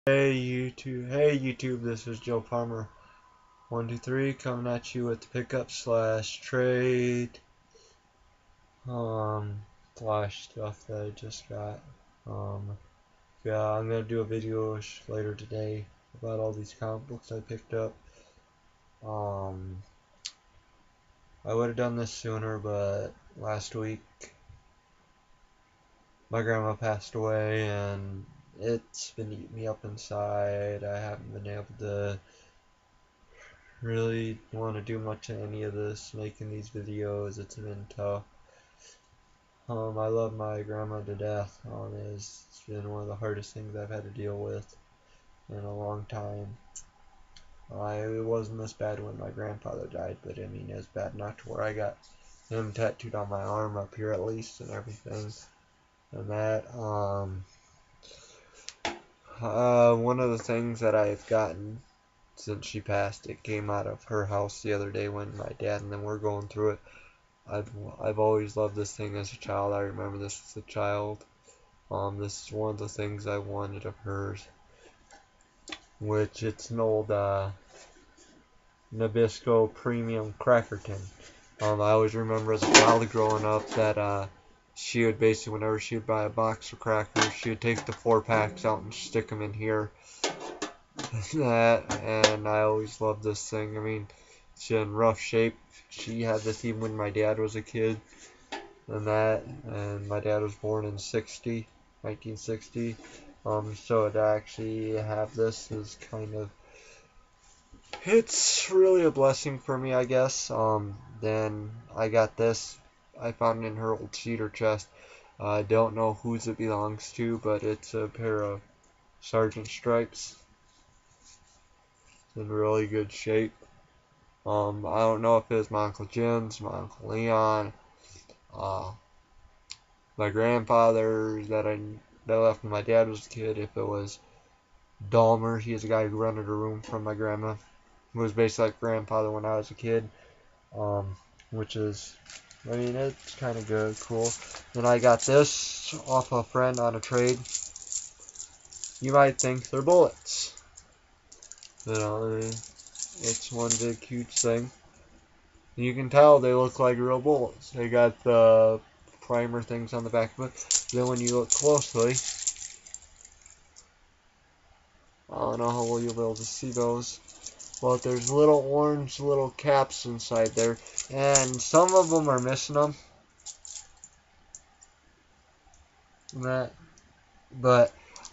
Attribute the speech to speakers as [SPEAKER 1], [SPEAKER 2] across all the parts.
[SPEAKER 1] Hey YouTube, this is Joe Palmer 123 coming at you with the pickup slash trade slash stuff that I just got. Um yeah, I'm gonna do a video later today about all these comic books I picked up. Um I would have done this sooner, but last week my grandma passed away and it's been eating me up inside. I haven't been able to really want to do much of any of this, making these videos. It's been tough. I love my grandma to death. It's been one of the hardest things I've had to deal with in a long time. It wasn't this bad when my grandfather died, but I mean, it was bad enough to where I got him tattooed on my arm up here at least and everything. And that, one of the things that I've gotten since she passed, it came out of her house the other day when my dad and them were going through it. I've always loved this thing as a child. I remember this as a child. This is one of the things I wanted of hers, which it's an old Nabisco Premium Cracker Tin. I always remember as a child growing up that she would basically, whenever she would buy a box of crackers, she would take the 4 packs out and stick them in here. And I always loved this thing. I mean, it's in rough shape. She had this even when my dad was a kid, and my dad was born in 1960. So to actually have this is it's really a blessing for me, I guess. Then I got this. I found it in her old cedar chest. I don't know whose it belongs to, but it's a pair of Sergeant Stripes. It's in really good shape. I don't know if it was my Uncle Jim's, my Uncle Leon, my grandfather's that left when my dad was a kid. If it was Dahmer, he is a guy who rented a room from my grandma, who was basically like grandfather when I was a kid. Which is, I mean, it's kind of good, cool. Then I got this off a friend on a trade. You might think they're bullets. It's one big huge thing. You can tell they look like real bullets. They got the primer things on the back of it. Then when you look closely, I don't know how well you'll be able to see those, but there's little orange little caps inside there, and some of them are missing them. But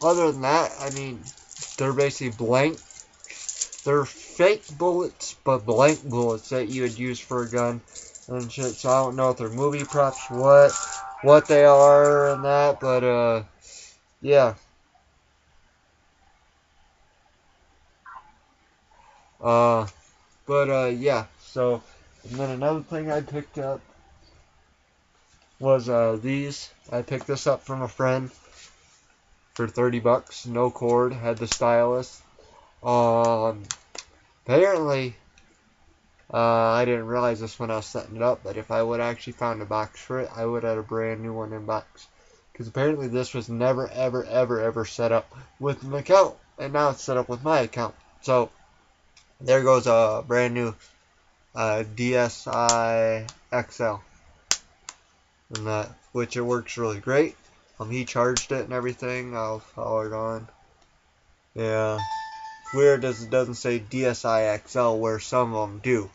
[SPEAKER 1] other than that, I mean, they're basically blank. They're fake bullets, but blank bullets that you would use for a gun and shit. So I don't know if they're movie props, what they are and that, but yeah. Yeah. So, and then another thing I picked up was these. I picked this up from a friend for $30, no cord, had the stylus. Apparently, I didn't realize this when I was setting it up, but if I would actually found a box for it, I would have had a brand new one in box. Because apparently this was never, ever, ever, ever set up with an account, and now it's set up with my account. So, there goes a brand new DSi XL, and which it works really great. He charged it and everything. I'll follow it on. Yeah, weird as it doesn't say DSi XL where some of them do,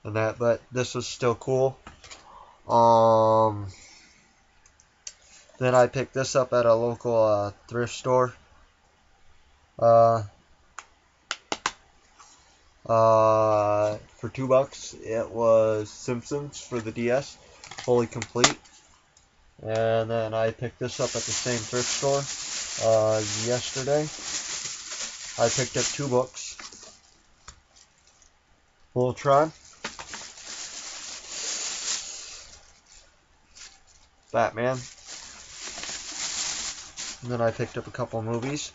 [SPEAKER 1] and that. But this was still cool. Then I picked this up at a local thrift store. For $2, it was Simpsons for the DS, fully complete. And then I picked this up at the same thrift store yesterday. I picked up 2 books. Voltron, Batman. And then I picked up a couple movies.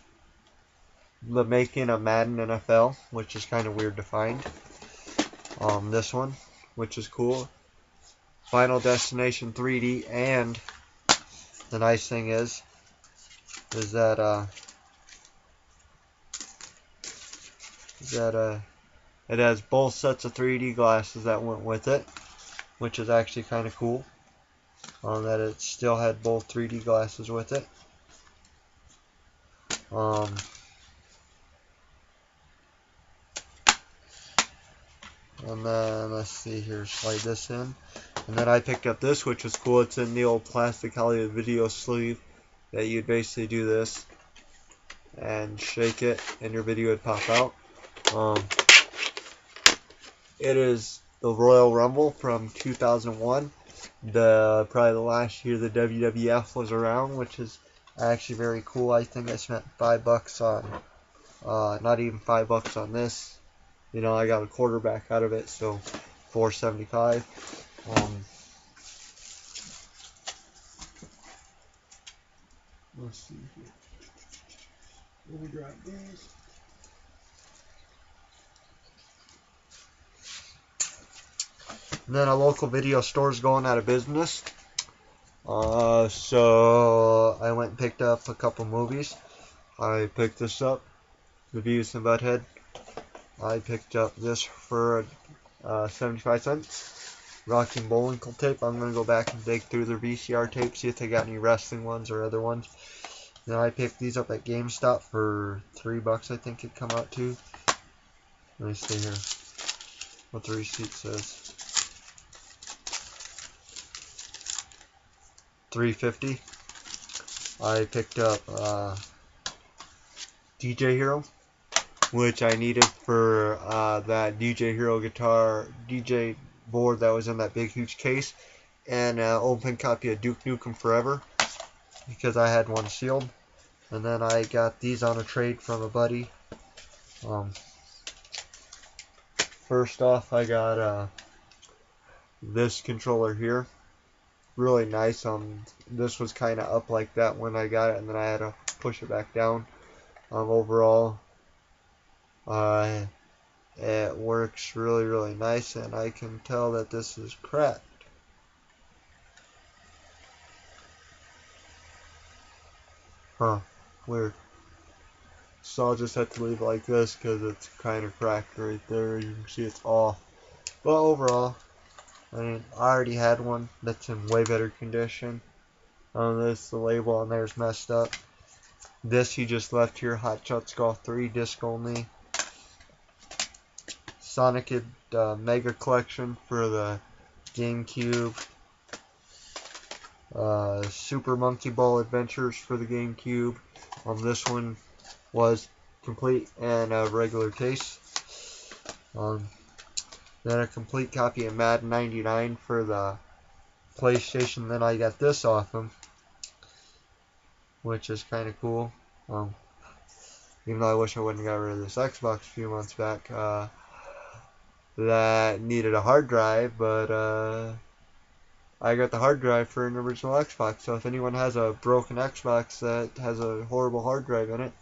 [SPEAKER 1] The Making of Madden NFL, which is kind of weird to find. This one, which is cool. Final Destination 3D, and the nice thing is that that it has both sets of 3D glasses that went with it, which is actually kind of cool. That it still had both 3D glasses with it. And then let's see here, slide this in. And then I picked up this, which was cool. It's in the old plastic Hollywood video sleeve that you'd basically do this and shake it and your video would pop out. It is the Royal Rumble from 2001, probably the last year the WWF was around, which is actually very cool. I think I spent $5 on, not even $5 on this. You know, I got a quarterback out of it, so $4.75. Let's see here. Let me grab these. And then a local video store is going out of business. So I went and picked up a couple movies. I picked this up, The Beavis and Butthead. I picked up this for 75 cents. Rocky and Bullwinkle tape. I'm going to go back and dig through their VCR tapes, see if they got any wrestling ones or other ones. Then I picked these up at GameStop for $3, I think it come out to. Let me see here what the receipt says. $3.50. I picked up DJ Hero, which I needed for that DJ Hero guitar DJ board that was in that big huge case, and an open copy of Duke Nukem Forever because I had one sealed. And then I got these on a trade from a buddy. First off, I got this controller here. Really nice. This was kind of up like that when I got it, and then I had to push it back down. Overall, it works really, really nice, and I can tell that this is cracked. Huh, weird. So I'll just have to leave it like this because it's kind of cracked right there. You can see it's off. But overall, I mean, I already had one that's in way better condition. The label on there is messed up. This he just left here, Hot Shots Golf 3 disc only. Sonic Mega Collection for the GameCube. Super Monkey Ball Adventures for the GameCube. This one was complete and a regular case. Then a complete copy of Madden 99 for the PlayStation. Then I got this off him, which is kind of cool. Even though I wish I wouldn't got rid of this Xbox a few months back. That needed a hard drive, but I got the hard drive for an original Xbox. So if anyone has a broken Xbox that has a horrible hard drive in it,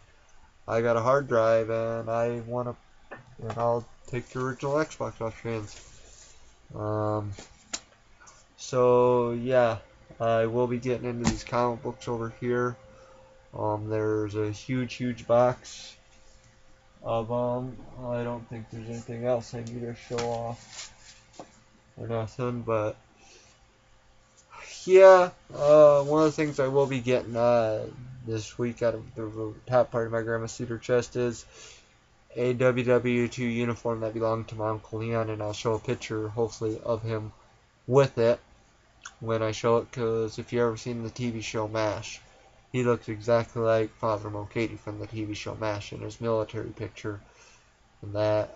[SPEAKER 1] I got a hard drive, and I'll take the original Xbox off your hands. So yeah, I will be getting into these comic books over here. There's a huge box of them. I don't think there's anything else I need to show off or nothing, but yeah, one of the things I will be getting this week out of the top part of my grandma's cedar chest is a WW2 uniform that belonged to my Uncle Leon, and I'll show a picture, hopefully, of him with it when I show it, because if you've ever seen the TV show MASH, he looks exactly like Father Mulcahy from the TV show MASH in his military picture and that.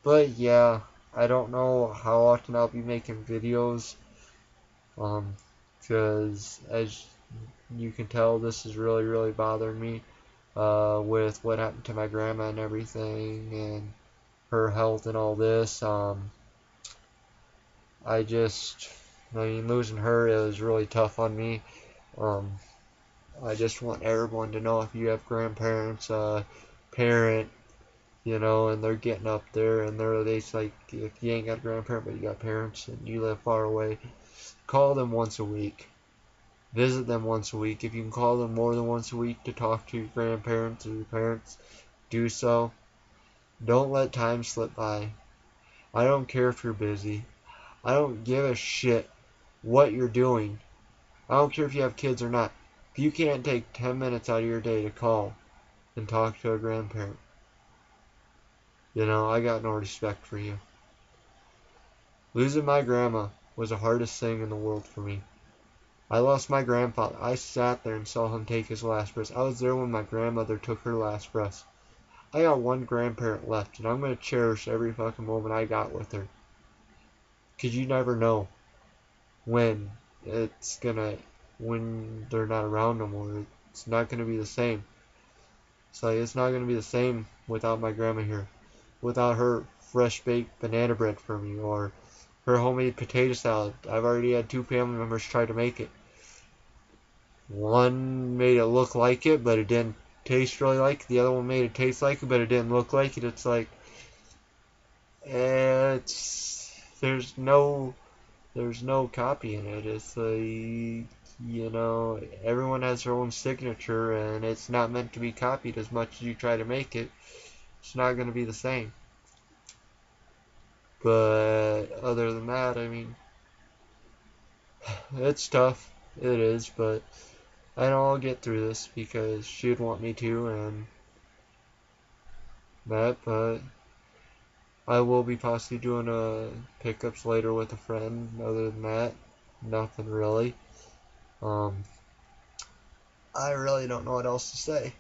[SPEAKER 1] But yeah, I don't know how often I'll be making videos, because as you can tell, this is really bothering me with what happened to my grandma and everything, and her health and all this. I mean, losing her is really tough on me. I just want everyone to know, if you have grandparents, parent, you know, and they're getting up there, and it's like, if you ain't got a grandparent but you got parents and you live far away, call them once a week. Visit them once a week. If you can call them more than once a week to talk to your grandparents or your parents, do so. Don't let time slip by. I don't care if you're busy. I don't give a shit what you're doing. I don't care if you have kids or not. If you can't take 10 minutes out of your day to call and talk to a grandparent, I got no respect for you. Losing my grandma was the hardest thing in the world for me. I lost my grandfather. I sat there and saw him take his last breath. I was there when my grandmother took her last breath. I got one grandparent left, and I'm going to cherish every fucking moment I got with her. Because you never know when when they're not around no more. It's not going to be the same. It's not going to be the same without my grandma here. Without her fresh baked banana bread for me, or her homemade potato salad. I've already had 2 family members try to make it. One made it look like it, but it didn't taste really like it. The other one made it taste like it, but it didn't look like it. It's like, there's no copying it. It's like, everyone has their own signature, and it's not meant to be copied. As much as you try to make it, it's not going to be the same. But other than that, I mean, it's tough. It is, but I know I'll get through this because she'd want me to, and but I will be possibly doing pickups later with a friend. Other than that, nothing really. I really don't know what else to say.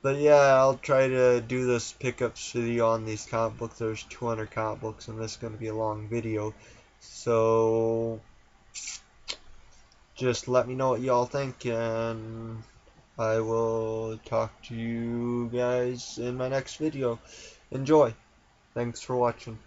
[SPEAKER 1] But yeah, I'll try to do this pickups video on these comic books. There's 200 comic books, and this is going to be a long video. So just let me know what y'all think, and I will talk to you guys in my next video. Enjoy. Thanks for watching.